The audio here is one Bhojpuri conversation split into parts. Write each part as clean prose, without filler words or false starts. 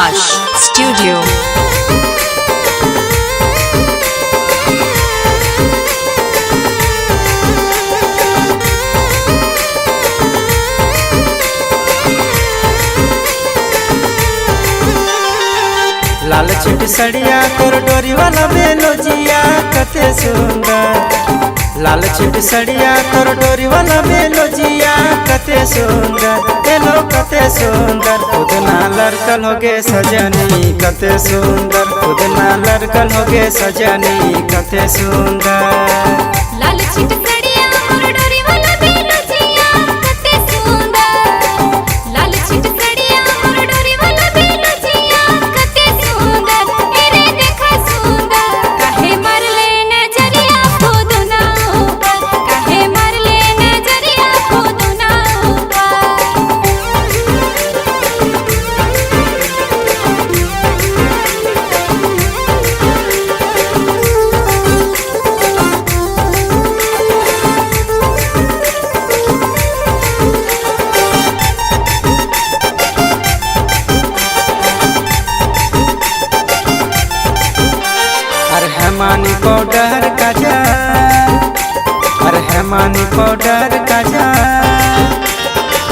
Prakash Studio. लाल छिट सड़िया कोरडोरी वाला बेलोजिया कते सुंदर। लाल छिट सड़िया कोरडोरी वाला बेलोजिया कते सुंदर। एलो कते सुंदर। खुदना लड़कल होगे सजनी कते सुंदर। खुदना लड़कल होगे सजनी कते सुंदर। लाल छिट सड़िया कोरडोरी वाला बेलोजिया कते सुंदर। लाल छिट सड़िया कोरडोरी वाला बेलोजिया कते सुंदर। एरे देखा सुंदर काहे मारले नजरिया खुदना ऊपर। काहे मारले नजरिया खुदना ऊपर। अरे हेमानी पाउडर काजल। अरे हेमानी पाउडर काजल।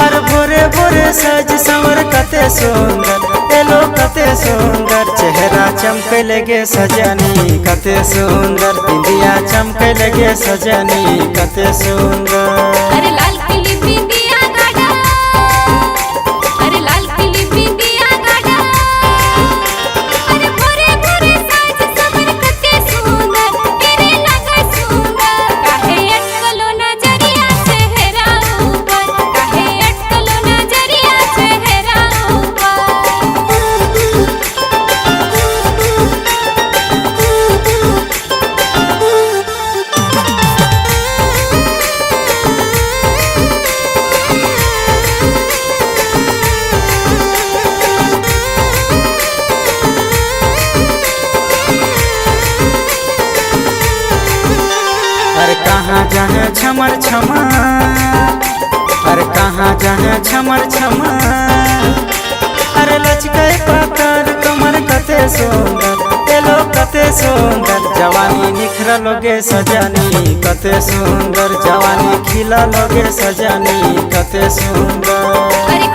अरे भोरे भोरे सज संवर कते सुंदर। एलो कते सुंदर। चेहरा चमके लगे सजनी कते सुंदर। बिंदिया चमके लगे सजनी कते सुंदर। अरे लाल किली बिंदिया गाड़ा। अरे लाल किली बिंदिया गाड़ा। अरे भोरे भोरे साज सवर कते सुंदर। तेरे लगा सुंदर। काहे अटकलो नजरिया चेहरा ऊपर। काहे अटकलो नजरिया चेहरा ऊपर। अरे कहाँ जाए छमर छमा। अरे कहाँ जाए छमर छमा। अरे लचके पाकर कमर कते सुंदर। एलो कते सुंदर। जवानी निखर लोगे सजनी कते सुंदर। जवानी खिला लोगे सजनी कते सुंदर। अरे